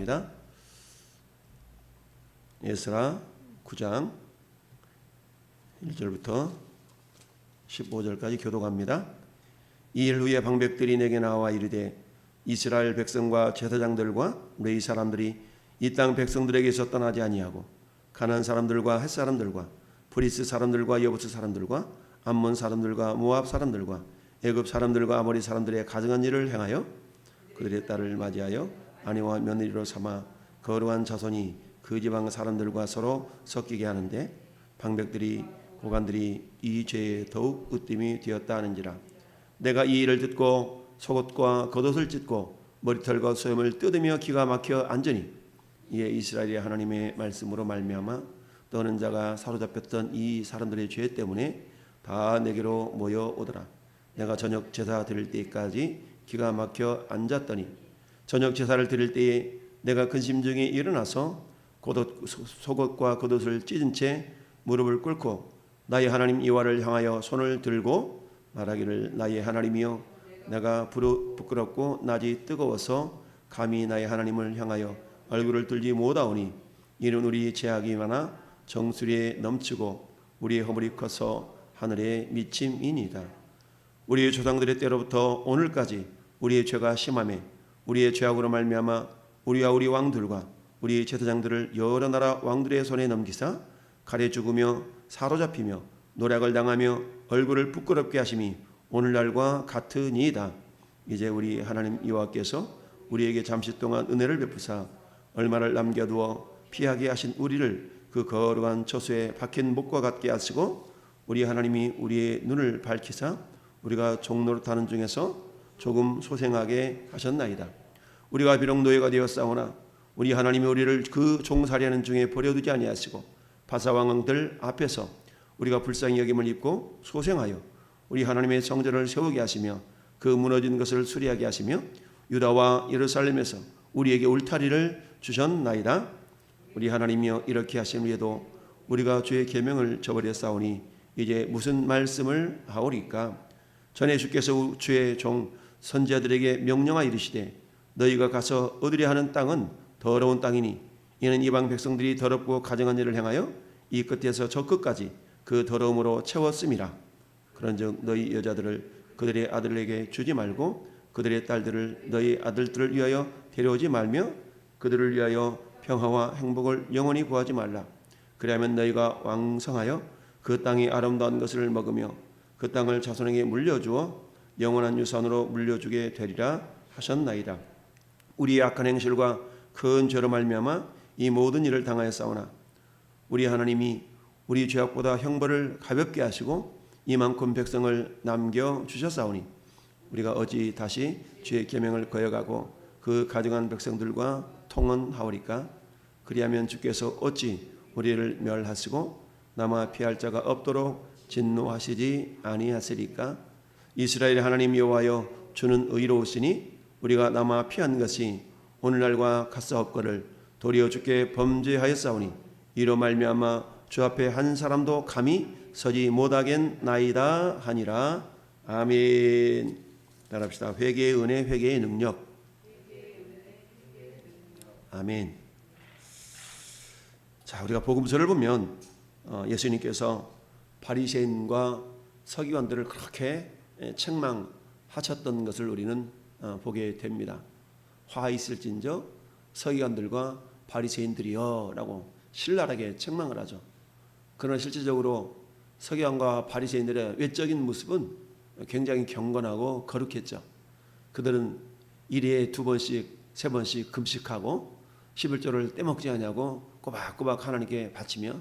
교독합니다. 에스라 9장 1절부터 15절까지 교독합니다. 이일 후에 방백들이 내게 나와 이르되 이스라엘 백성과 제사장들과 레위 사람들이 이 땅 백성들에게서 떠나지 아니하고 가나안 사람들과 헷 사람들과 브리스 사람들과 여부스 사람들과 암몬 사람들과 모압 사람들과 애굽 사람들과 아모리 사람들의 가증한 일을 행하여 그들의 딸을 맞이하여 아내와 며느리로 삼아 거룩한 자손이 그 지방 사람들과 서로 섞이게 하는데 방백들이 고관들이 이 죄에 더욱 으뜸이 되었다 하는지라. 내가 이 일을 듣고 속옷과 겉옷을 찢고 머리털과 소염을 뜯으며 기가 막혀 앉으니 이에 이스라엘의 하나님의 말씀으로 말미암아 떠는 자가 사로잡혔던 이 사람들의 죄 때문에 다 내게로 모여오더라. 내가 저녁 제사 드릴 때까지 기가 막혀 앉았더니 저녁 제사를 드릴 때에 내가 근심 중에 일어나서 속옷과 겉옷을 찢은 채 무릎을 꿇고 나의 하나님 여호와를 향하여 손을 들고 말하기를 나의 하나님이여 내가 부끄럽고 낮이 뜨거워서 감히 나의 하나님을 향하여 얼굴을 들지 못하오니 이는 우리 죄악이 많아 정수리에 넘치고 우리의 허물이 커서 하늘에 미침이니이다. 우리의 조상들의 때로부터 오늘까지 우리의 죄가 심하매 우리의 죄악으로 말미암아 우리와 우리 왕들과 우리 제사장들을 여러 나라 왕들의 손에 넘기사 칼에 죽으며 사로잡히며 노략을 당하며 얼굴을 부끄럽게 하심이 오늘날과 같으니이다. 이제 우리 하나님 여호와께서 우리에게 잠시 동안 은혜를 베푸사 얼마를 남겨두어 피하게 하신 우리를 그 거룩한 저수에 박힌 목과 같게 하시고 우리 하나님이 우리의 눈을 밝히사 우리가 종노릇하는 중에서 조금 소생하게 하셨나이다. 우리가 비록 노예가 되었사오나 우리 하나님이 우리를 그 종살이하는 중에 버려두지 아니하시고 바사왕들 앞에서 우리가 불쌍히 여김을 입고 소생하여 우리 하나님의 성전을 세우게 하시며 그 무너진 것을 수리하게 하시며 유다와 예루살렘에서 우리에게 울타리를 주셨나이다. 우리 하나님이여 이렇게 하신 후에도 우리가 주의 계명을 저버렸사오니 이제 무슨 말씀을 하오리까? 전에 주께서 주의 종 선지자들에게 명령하여 이르시되 너희가 가서 얻으려 하는 땅은 더러운 땅이니 이는 이방 백성들이 더럽고 가증한 일을 행하여 이 끝에서 저 끝까지 그 더러움으로 채웠음이라. 그런즉 너희 여자들을 그들의 아들에게 주지 말고 그들의 딸들을 너희 아들들을 위하여 데려오지 말며 그들을 위하여 평화와 행복을 영원히 구하지 말라. 그리하면 너희가 왕성하여 그 땅의 아름다운 것을 먹으며 그 땅을 자손에게 물려주어 영원한 유산으로 물려주게 되리라 하셨나이다. 우리의 악한 행실과 큰 죄로 말미암아 이 모든 일을 당하였사오나 우리 하나님이 우리 죄악보다 형벌을 가볍게 하시고 이만큼 백성을 남겨주셨사오니 우리가 어찌 다시 주의 계명을 거역하고 그 가증한 백성들과 통언하오리까? 그리하면 주께서 어찌 우리를 멸하시고 남아 피할 자가 없도록 진노하시지 아니하시리까? 이스라엘의 하나님 여호와여 주는 의로우시니 우리가 남아 피한 것이 오늘날과 같사옵거를 도리어 주께 범죄하였사오니 이로 말미암아 주 앞에 한 사람도 감히 서지 못하겠나이다 하니라. 아멘. 따라합시다. 회개의 은혜, 회개의 능력. 아멘. 자, 우리가 복음서를 보면 예수님께서 바리새인과 서기관들을 그렇게 책망하셨던 것을 우리는 보게 됩니다. 화 있을진저 서기관들과 바리새인들이여 라고 신랄하게 책망을 하죠. 그러나 실질적으로 서기관과 바리새인들의 외적인 모습은 굉장히 경건하고 거룩했죠. 그들은 일에 2번씩 3번씩 금식하고 11조를 떼먹지 않냐고 꼬박꼬박 하나님께 바치며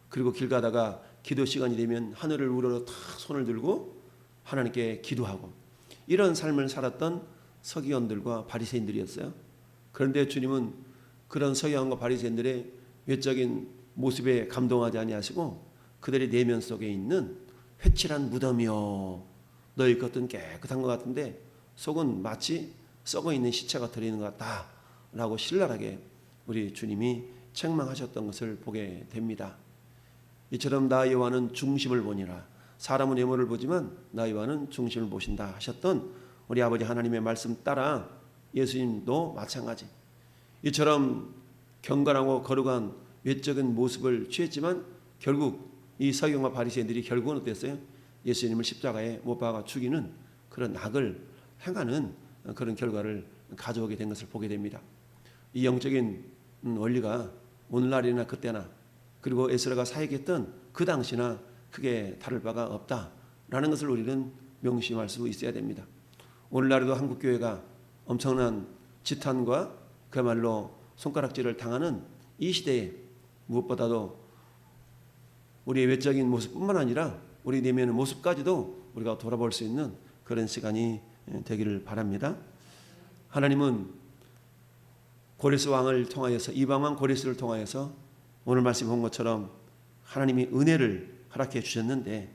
그리고 길 가다가 기도 시간이 되면 하늘을 우러러 탁 손을 들고 하나님께 기도하고 이런 삶을 살았던 서기관들과 바리새인들이었어요. 그런데 주님은 그런 서기관과 바리새인들의 외적인 모습에 감동하지 아니하시고 그들의 내면 속에 있는 회칠한 무덤이요 너희 겉은 깨끗한 것 같은데 속은 마치 썩어있는 시체가 들어있는 것 같다 라고 신랄하게 우리 주님이 책망하셨던 것을 보게 됩니다. 이처럼 나 여호와는 중심을 보니라. 사람은 외모를 보지만 나 여호와는 중심을 보신다 하셨던 우리 아버지 하나님의 말씀 따라 예수님도 마찬가지 이처럼 경건하고 거룩한 외적인 모습을 취했지만 결국 이 서기관과 바리새인들이 결국은 어땠어요? 예수님을 십자가에 못 박아 죽이는 그런 악을 행하는 그런 결과를 가져오게 된 것을 보게 됩니다. 이 영적인 원리가 오늘날이나 그때나 그리고 에스라가 사역했던 그 당시나 크게 다를 바가 없다라는 것을 우리는 명심할 수 있어야 됩니다. 오늘날에도 한국교회가 엄청난 지탄과 그야말로 손가락질을 당하는 이 시대에 무엇보다도 우리의 외적인 모습뿐만 아니라 우리 내면의 모습까지도 우리가 돌아볼 수 있는 그런 시간이 되기를 바랍니다. 하나님은 고레스 왕을 통하여서 이방왕 고레스를 통하여서 오늘 말씀 본 것처럼 하나님이 은혜를 허락해 주셨는데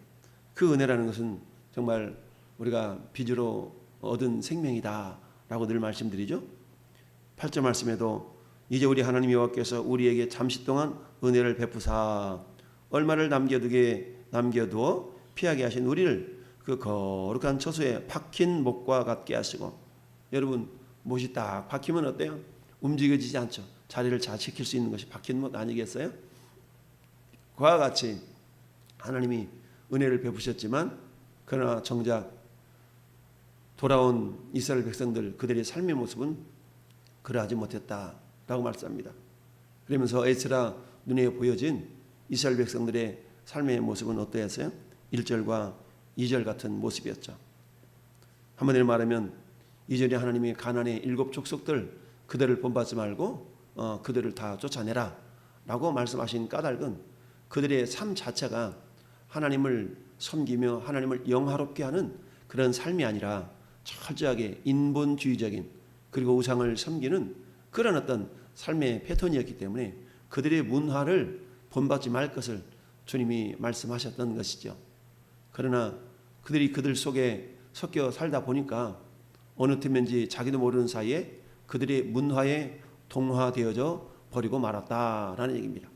그 은혜라는 것은 정말 우리가 빚으로 얻은 생명이다 라고 늘 말씀드리죠. 8절 말씀에도 이제 우리 하나님 여호와께서 우리에게 잠시 동안 은혜를 베푸사 얼마를 남겨두어 피하게 하신 우리를 그 거룩한 처소에 박힌 못과 같게 하시고, 여러분 못이 딱 박히면 어때요? 움직여지지 않죠. 자리를 잘 지킬 수 있는 것이 박힌 못 아니겠어요? 그와 같이 하나님이 은혜를 베푸셨지만 그러나 정작 돌아온 이스라엘 백성들 그들의 삶의 모습은 그러하지 못했다라고 말씀합니다. 그러면서 에스라 눈에 보여진 이스라엘 백성들의 삶의 모습은 어떠했어요? 1절과 2절 같은 모습이었죠. 한마디로 말하면 2절에 하나님이 가나안의 7 족속들 그들을 본받지 말고 그들을 다 쫓아내라 라고 말씀하신 까닭은 그들의 삶 자체가 하나님을 섬기며 하나님을 영화롭게 하는 그런 삶이 아니라 철저하게 인본주의적인 그리고 우상을 섬기는 그런 어떤 삶의 패턴이었기 때문에 그들의 문화를 본받지 말 것을 주님이 말씀하셨던 것이죠. 그러나 그들이 그들 속에 섞여 살다 보니까 어느 틈인지 자기도 모르는 사이에 그들의 문화에 동화되어져 버리고 말았다라는 얘기입니다.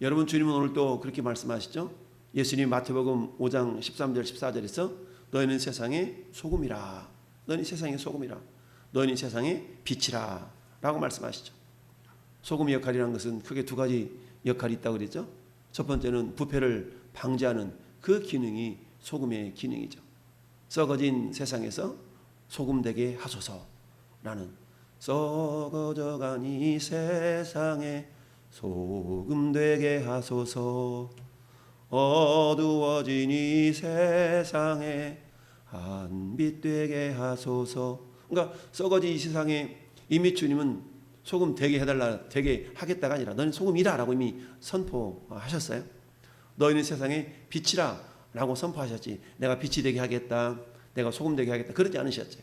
여러분, 주님은 오늘 또 그렇게 말씀하시죠. 예수님 마태복음 5장 13절 14절에서 너희는 세상의 소금이라, 너희는 세상의 소금이라, 너희는 세상의 빛이라 라고 말씀하시죠. 소금의 역할이라는 것은 크게 2가지 역할이 있다고 그랬죠. 첫 번째는 부패를 방지하는 그 기능이 소금의 기능이죠. 썩어진 세상에서 소금 되게 하소서라는, 썩어져간 이 세상에 소금 되게 하소서, 어두워진 이 세상에 한빛 되게 하소서. 그러니까 썩어진 이 세상에 이미 주님은 소금 되게 해달라, 되게 하겠다가 아니라 너는 소금이라 라고 이미 선포하셨어요. 너희는 세상에 빛이라 라고 선포하셨지, 내가 빛이 되게 하겠다, 내가 소금 되게 하겠다 그러지 않으셨죠.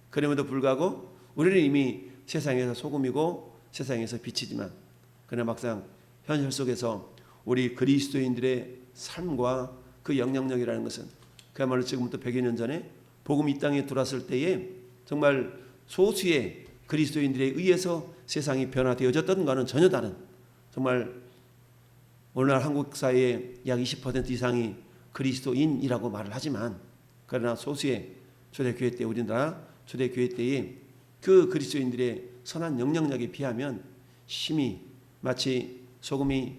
그럼에도 불구하고 우리는 이미 세상에서 소금이고 세상에서 빛이지만, 그러나 막상 현실 속에서 우리 그리스도인들의 삶과 그 영향력이라는 것은 그야말로 지금부터 100여 년 전에 복음이 이 땅에 들어왔을 때에 정말 소수의 그리스도인들에 의해서 세상이 변화되어졌던 것과는 전혀 다른, 정말 오늘날 한국 사회의 약 20% 이상이 그리스도인이라고 말을 하지만, 그러나 소수의 초대교회 때, 우리나라 초대교회 때의 그 그리스도인들의 선한 영향력에 비하면 심히 마치 소금이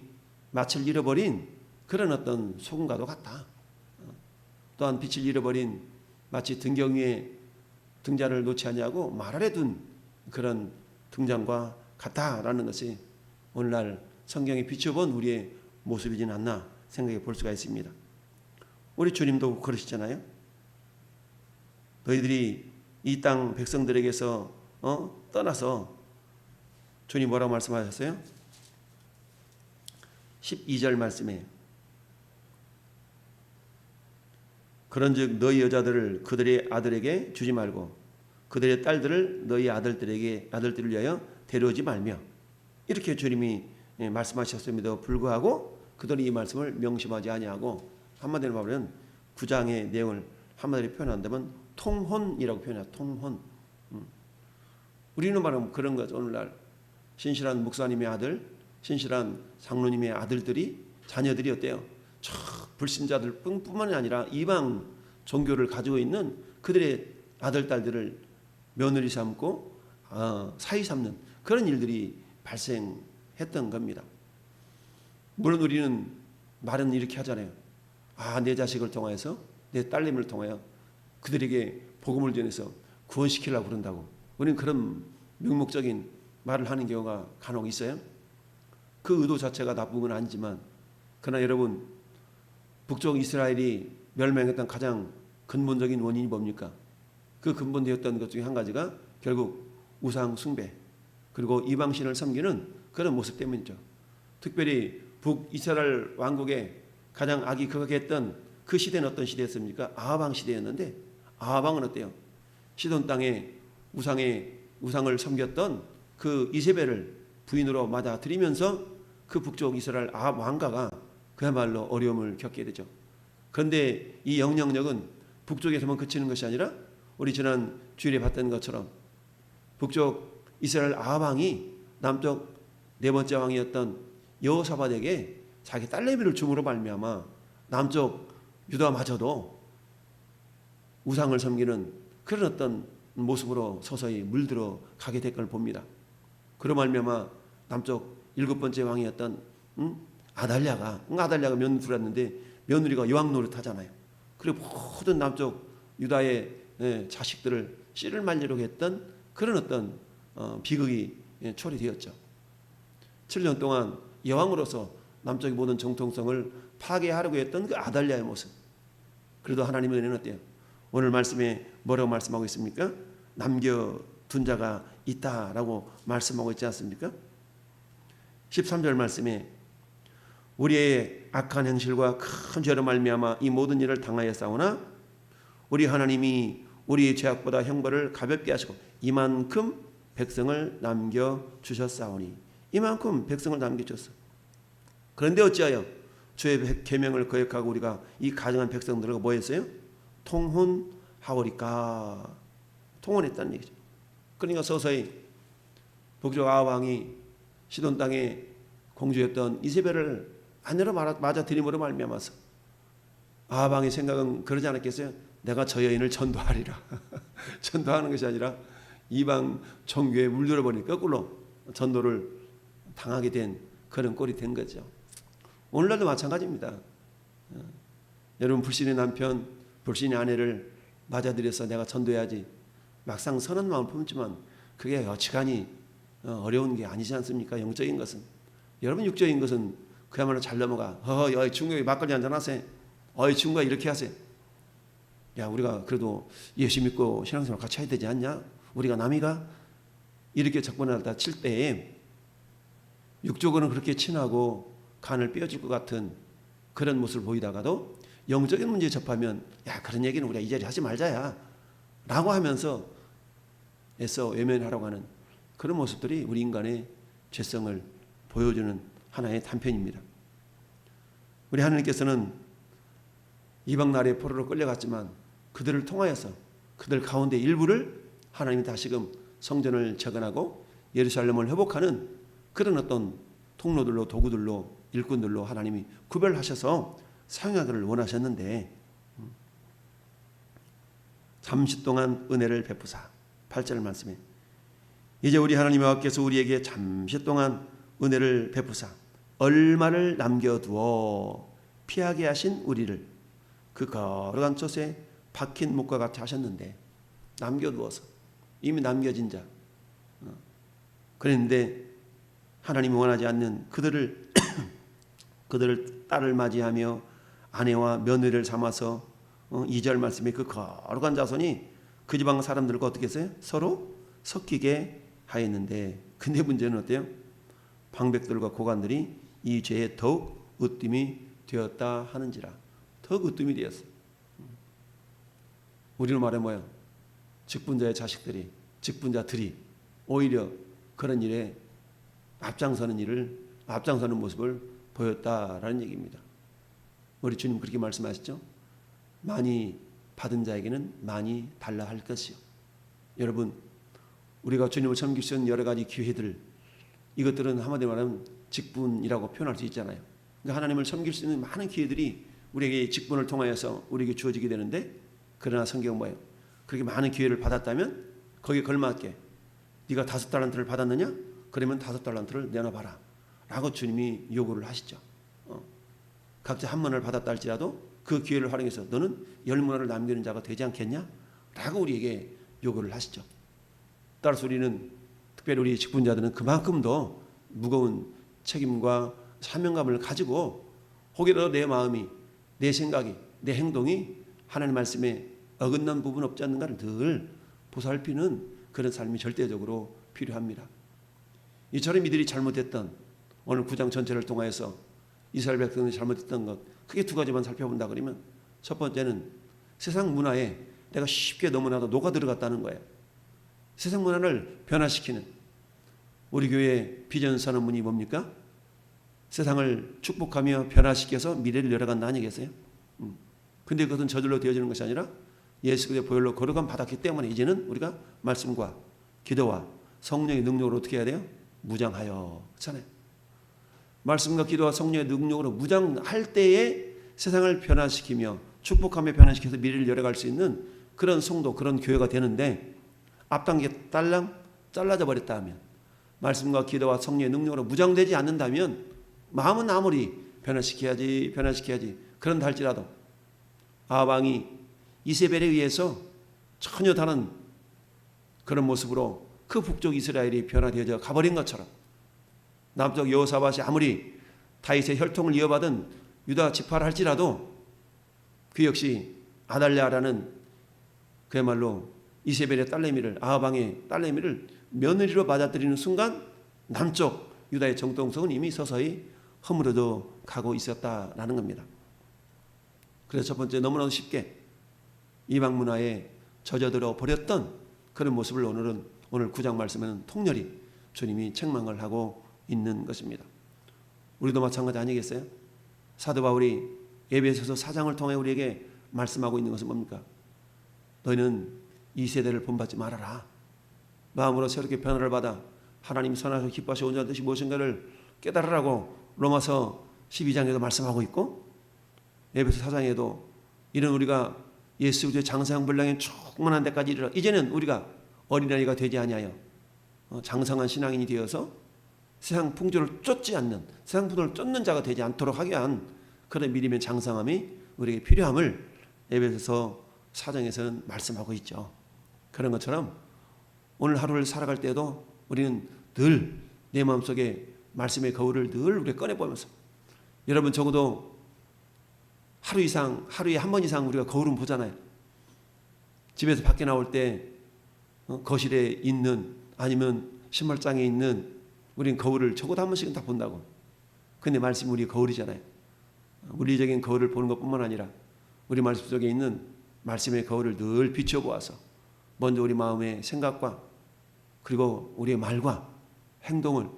맛을 잃어버린 그런 어떤 소금과도 같다. 또한 빛을 잃어버린 마치 등경 위에 등잔을 놓지 않냐고 말 아래 둔 그런 등잔과 같다라는 것이 오늘날 성경에 비춰본 우리의 모습이진 않나 생각해 볼 수가 있습니다. 우리 주님도 그러시잖아요. 너희들이 이 땅 백성들에게서 떠나서, 주님 뭐라고 말씀하셨어요? 12절 말씀에 그런즉 너희 여자들을 그들의 아들에게 주지 말고 그들의 딸들을 너희 아들들을 위하여 데려오지 말며, 이렇게 주님이 말씀하셨음에도 불구하고 그들이 이 말씀을 명심하지 아니하고, 한마디로 말하면 9장의 내용을 한마디로 표현한다면 통혼이라고 표현해요. 통혼. 우리는 말하면 그런 거죠. 오늘날 신실한 목사님의 아들, 신실한 장로님의 아들들이, 자녀들이 어때요? 저 불신자들 뿐만이 아니라 이방 종교를 가지고 있는 그들의 아들, 딸들을 며느리 삼고 사위 삼는 그런 일들이 발생했던 겁니다. 물론 우리는 말은 이렇게 하잖아요. 내 자식을 통하여서, 내 딸내미를 통하여 그들에게 복음을 전해서 구원시키려고 그런다고. 우리는 그런 명목적인 말을 하는 경우가 간혹 있어요. 그 의도 자체가 나쁜 건 아니지만, 그러나 여러분, 북쪽 이스라엘이 멸망했던 가장 근본적인 원인이 뭡니까? 그 근본되었던 것 중에 한 가지가 결국 우상 숭배, 그리고 이방신을 섬기는 그런 모습 때문이죠. 특별히 북이스라엘 왕국의 가장 악이 극악했던 그 시대는 어떤 시대였습니까? 아하방 시대였는데, 아하방은 어때요? 시돈 땅에 우상을 섬겼던 그 이세벨을 부인으로 맞아들이면서 그 북쪽 이스라엘 아합 왕가가 그야말로 어려움을 겪게 되죠. 그런데 이 영향력은 북쪽에서만 그치는 것이 아니라 우리 지난 주일에 봤던 것처럼 북쪽 이스라엘 아합 왕이 남쪽 네 번째 왕이었던 여호사밧에게 자기 딸내미를 줌으로 말미암아 남쪽 유다마저도 우상을 섬기는 그런 어떤 모습으로 서서히 물들어 가게 될 걸 봅니다. 그로 말미암아 남쪽 일곱 번째 왕이었던 아달랴가 며느리를 했는데 며느리가 여왕 노릇하잖아요. 그리고 모든 남쪽 유다의 자식들을 씨를 말리려고 했던 그런 어떤 비극이 초래되었죠. 7년 동안 여왕으로서 남쪽의 모든 정통성을 파괴하려고 했던 그 아달랴의 모습. 그래도 하나님의 은혜는 어때요? 오늘 말씀에 뭐라고 말씀하고 있습니까? 남겨둔 자가 있다라고 말씀하고 있지 않습니까? 13절 말씀에 우리의 악한 행실과 큰 죄로 말미암아 이 모든 일을 당하였사오나 우리 하나님이 우리의 죄악보다 형벌을 가볍게 하시고 이만큼 백성을 남겨주셨사오니, 이만큼 백성을 남겨주셨어. 그런데 어찌하여 주의 계명을 거역하고 우리가 이 가증한 백성들과 뭐 했어요? 통혼하오리까. 통혼했다는 얘기죠. 그러니까 서서히 북쪽 아합 왕이 시돈 땅에 공주였던 이세벨을 아내로 맞아들임으로 말미암아서 아합 왕의 생각은 그러지 않았겠어요? 내가 저 여인을 전도하리라. 전도하는 것이 아니라 이방 종교에 물들어 버리니 거꾸로 전도를 당하게 된 그런 꼴이 된 거죠. 오늘날도 마찬가지입니다. 여러분, 불신의 남편, 불신의 아내를 맞아들여서 내가 전도해야지 막상 선한 마음을 품지만 그게 여치간히 어려운 게 아니지 않습니까? 영적인 것은. 여러분, 육적인 것은 그야말로 잘 넘어가. 어이 친구야, 막걸리 한잔 하세요. 어이 친구야, 이렇게 하세요. 야, 우리가 그래도 예수 믿고 신앙생활 같이 해야 되지 않냐? 우리가 남이가 이렇게 접근하다 칠 때에 육적으로는 그렇게 친하고 간을 뼈줄 것 같은 그런 모습을 보이다가도 영적인 문제에 접하면 야, 그런 얘기는 우리가 이 자리에 하지 말자야 라고 하면서 애써 외면하려고 하는 그런 모습들이 우리 인간의 죄성을 보여주는 하나의 단편입니다. 우리 하나님께서는 이방 나라에 포로로 끌려갔지만 그들을 통하여서 그들 가운데 일부를 하나님이 다시금 성전을 재건하고 예루살렘을 회복하는 그런 어떤 통로들로, 도구들로, 일꾼들로 하나님이 구별하셔서 사용하기를 원하셨는데 잠시 동안 은혜를 베푸사. 8절 말씀에 이제 우리 하나님 여호와께서 우리에게 잠시 동안 은혜를 베푸사 얼마를 남겨두어 피하게 하신 우리를 그 거룩한 톳에 박힌 목과 같이 하셨는데, 남겨두어서 이미 남겨진 자, 그랬는데 하나님이 원하지 않는 그들을 딸을 맞이하며 아내와 며느리를 삼아서 2절 말씀에 그 거룩한 자손이 그 지방 사람들과 어떻게 했어요? 서로 섞이게 하였는데, 근데 문제는 어때요? 방백들과 고관들이 이 죄에 더욱 으뜸이 되었다 하는지라. 더욱 으뜸이 되었어요. 우리는 말해 뭐예요? 직분자의 자식들이, 직분자들이 오히려 그런 일에 앞장서는 모습을 보였다라는 얘기입니다. 우리 주님 그렇게 말씀하시죠? 많이 받은 자에게는 많이 달라 할 것이요. 여러분, 우리가 주님을 섬길 수 있는 여러 가지 기회들, 이것들은 한마디로 말하면 직분이라고 표현할 수 있잖아요. 그러니까 하나님을 섬길 수 있는 많은 기회들이 우리에게 직분을 통하여서 우리에게 주어지게 되는데, 그러나 성경은 뭐예요? 그렇게 많은 기회를 받았다면 거기에 걸맞게 네가 5달란트를 받았느냐? 그러면 5달란트를 내놔봐라 라고 주님이 요구를 하시죠. 각자 1문화를 받았다 할지라도 그 기회를 활용해서 너는 10문화를 남기는 자가 되지 않겠냐? 라고 우리에게 요구를 하시죠. 따라서 우리는 특별히 우리 직분자들은 그만큼 더 무거운 책임과 사명감을 가지고 혹여라도 내 마음이, 내 생각이, 내 행동이 하나님 말씀에 어긋난 부분 없지 않는가를 늘 보살피는 그런 삶이 절대적으로 필요합니다. 이처럼 이들이 잘못했던 오늘 9장 전체를 통하여서 이스라엘 백성이 잘못했던 것 크게 2가지만 살펴본다 그러면 첫 번째는 세상 문화에 내가 쉽게 너무나도 녹아 들어갔다는 거예요. 세상 문화를 변화시키는 우리 교회의 비전 선언문이 뭡니까? 세상을 축복하며 변화시켜서 미래를 열어간다 아니겠어요? 근데 그것은 저절로 되어지는 것이 아니라 예수 그리스도의 보혈로 거룩함 받았기 때문에 이제는 우리가 말씀과 기도와 성령의 능력으로 어떻게 해야 돼요? 무장하여. 그렇잖아요. 말씀과 기도와 성령의 능력으로 무장할 때에 세상을 변화시키며 축복하며 변화시켜서 미래를 열어갈 수 있는 그런 성도, 그런 교회가 되는데 앞단계 딸랑 잘라져 버렸다 하면 말씀과 기도와 성령의 능력으로 무장되지 않는다면 마음은 아무리 변화시켜야지 그런다 할지라도 아방이 이세벨에 의해서 전혀 다른 그런 모습으로 그 북쪽 이스라엘이 변화되어져 가버린 것처럼 남쪽 여호사밧이 아무리 다윗의 혈통을 이어받은 유다 지파를 할지라도 그 역시 아달랴라는 그야말로 이세벨의 딸내미를 아하방의 딸내미를 며느리로 맞아들이는 순간 남쪽 유다의 정통성은 이미 서서히 허물어져 가고 있었다라는 겁니다. 그래서 첫 번째 너무나도 쉽게 이방 문화에 젖어들어 버렸던 그런 모습을 오늘 9장 말씀에는 통렬히 주님이 책망을 하고 있는 것입니다. 우리도 마찬가지 아니겠어요? 사도 바울이 에베소서 4장을 통해 우리에게 말씀하고 있는 것은 뭡니까? 너희는 이 세대를 본받지 말아라. 마음으로 새롭게 변화를 받아 하나님 선하시고 기뻐하시고 온전한 뜻이 무엇인가를 깨달으라고 로마서 12장에도 말씀하고 있고 에베소 4장에도 이런 우리가 예수 그리스도의 장성분량에 충만한 데까지 이르러 이제는 우리가 어린아이가 되지 아니하여 장성한 신앙인이 되어서 세상 풍조를 쫓지 않는 세상 풍조를 쫓는 자가 되지 않도록 하기 위한 그런 믿음의 장성함이 우리에게 필요함을 에베소서 4장에서는 말씀하고 있죠. 그런 것처럼 오늘 하루를 살아갈 때도 우리는 늘 내 마음속에 말씀의 거울을 늘 우리가 꺼내보면서 여러분 적어도 하루에 한 번 이상 우리가 거울은 보잖아요. 집에서 밖에 나올 때 거실에 있는 아니면 신발장에 있는 우리는 거울을 적어도 한 번씩은 다 본다고. 근데 말씀이 우리 거울이잖아요. 물리적인 거울을 보는 것뿐만 아니라 우리 말씀 속에 있는 말씀의 거울을 늘 비춰보아서 먼저 우리 마음의 생각과 그리고 우리의 말과 행동을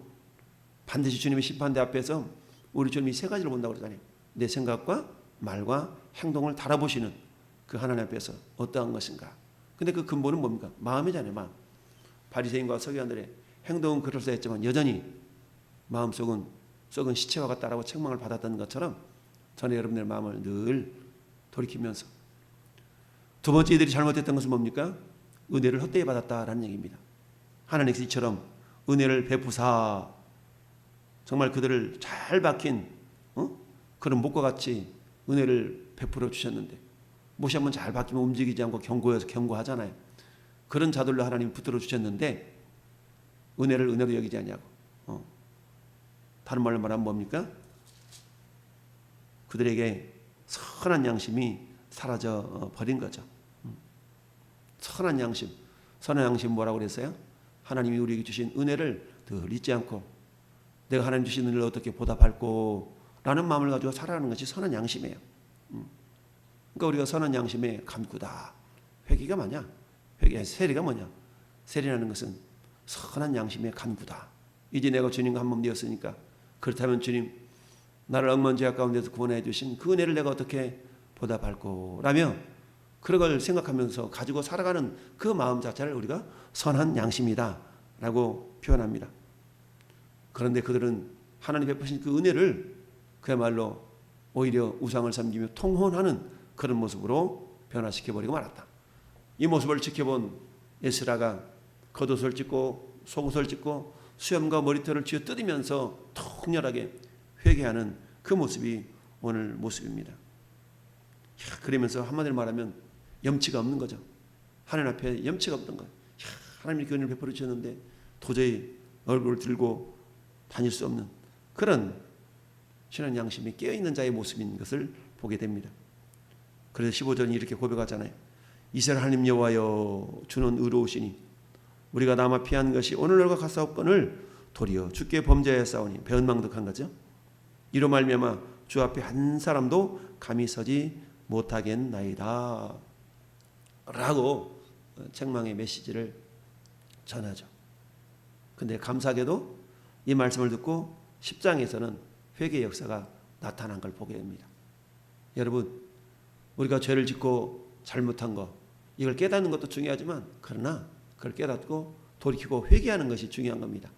반드시 주님의 심판대 앞에서 우리 주님이 3가지를 본다고 그러잖아요. 내 생각과 말과 행동을 달아보시는 그 하나님 앞에서 어떠한 것인가. 근데 그 근본은 뭡니까? 마음이잖아요. 마음. 바리새인과 서기관들의 행동은 그럴싸했지만 여전히 마음속은 썩은 시체와 같다라고 책망을 받았던 것처럼 저는 여러분들의 마음을 늘 돌이키면서 두 번째 이들이 잘못했던 것은 뭡니까? 은혜를 헛되이 받았다라는 얘기입니다. 하나님께서 이처럼 은혜를 베푸사 정말 그들을 잘 박힌 그런 목과 같이 은혜를 베풀어 주셨는데 못이 한번 잘 박히면 움직이지 않고 경고하잖아요. 그런 자들로 하나님이 붙들어 주셨는데 은혜를 은혜로 여기지 않냐고. 다른 말로 말하면 뭡니까? 그들에게 선한 양심이 사라져 버린 거죠. 선한 양심. 선한 양심 뭐라고 그랬어요? 하나님이 우리에게 주신 은혜를 늘 잊지 않고 내가 하나님 주신 은혜를 어떻게 보답할고 라는 마음을 가지고 살아가는 것이 선한 양심이에요. 그러니까 우리가 선한 양심에 감구다. 회개가 뭐냐? 세리가 뭐냐? 세리라는 것은 선한 양심에 간구다. 이제 내가 주님과 한 몸 되었으니까 그렇다면 주님 나를 억만 죄악 가운데서 구원해 주신 그 은혜를 내가 어떻게 보답할고 라며 그런 걸 생각하면서 가지고 살아가는 그 마음 자체를 우리가 선한 양심이다 라고 표현합니다. 그런데 그들은 하나님 베푸신 그 은혜를 그야말로 오히려 우상을 섬기며 통혼하는 그런 모습으로 변화시켜버리고 말았다. 이 모습을 지켜본 에스라가 겉옷을 찢고 속옷을 찢고 수염과 머리털을 쥐어 뜯으면서 통렬하게 회개하는 그 모습이 오늘 모습입니다. 그러면서 한마디로 말하면 염치가 없는 거죠. 하나님 앞에 염치가 없던 거예요. 하나님이 그 은혜를 베풀어 주셨는데 도저히 얼굴을 들고 다닐 수 없는 그런 신앙 양심이 깨어있는 자의 모습인 것을 보게 됩니다. 그래서 15절이 이렇게 고백하잖아요. 이스라엘 하나님 여호와여 주는 의로우시니 우리가 남아 피한 것이 오늘날과 같사옵거늘 도리어 주께 범죄하였사오니 배은망덕한 거죠. 이로 말미암아 주 앞에 한 사람도 감히 서지 못하겠나이다 라고 책망의 메시지를 전하죠. 근데 감사하게도 이 말씀을 듣고 10장에서는 회개의 역사가 나타난 걸 보게 됩니다. 여러분, 우리가 죄를 짓고 잘못한 거 이걸 깨닫는 것도 중요하지만 그러나 그걸 깨닫고 돌이키고 회개하는 것이 중요한 겁니다.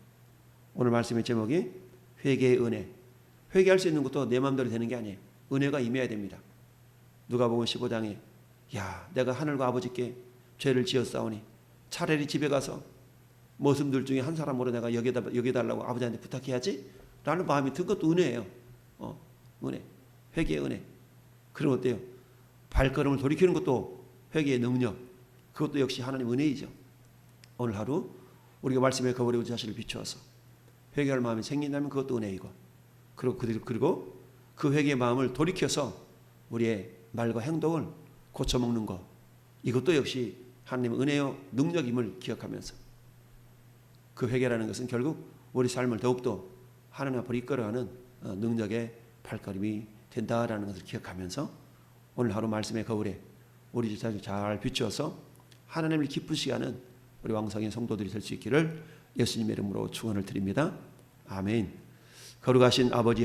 오늘 말씀의 제목이 회개의 은혜. 회개할 수 있는 것도 내 마음대로 되는 게 아니에요. 은혜가 임해야 됩니다. 누가복음 15장에 야 내가 하늘과 아버지께 죄를 지었사오니 차라리 집에 가서 머슴들 중에 한 사람으로 내가 여겨달라고 아버지한테 부탁해야지 라는 마음이 든 것도 은혜예요. 은혜. 회개의 은혜. 그럼 어때요? 발걸음을 돌이키는 것도 회개의 능력. 그것도 역시 하나님 은혜이죠. 오늘 하루 우리가 말씀에 거울에 우리 자신을 비추어서 회개할 마음이 생긴다면 그것도 은혜이고 그리고 그 회개의 마음을 돌이켜서 우리의 말과 행동을 고쳐먹는 것 이것도 역시 하나님의 은혜요 능력임을 기억하면서 그 회개라는 것은 결국 우리 삶을 더욱더 하나님 앞으로 이끌어가는 능력의 발걸음이 된다라는 것을 기억하면서 오늘 하루 말씀의 거울에 우리 자신을 잘 비추어서 하나님을 기쁘시게 하는 우리 왕성의 성도들이 될 수 있기를 예수님의 이름으로 축원을 드립니다. 아멘. 거룩하신 아버지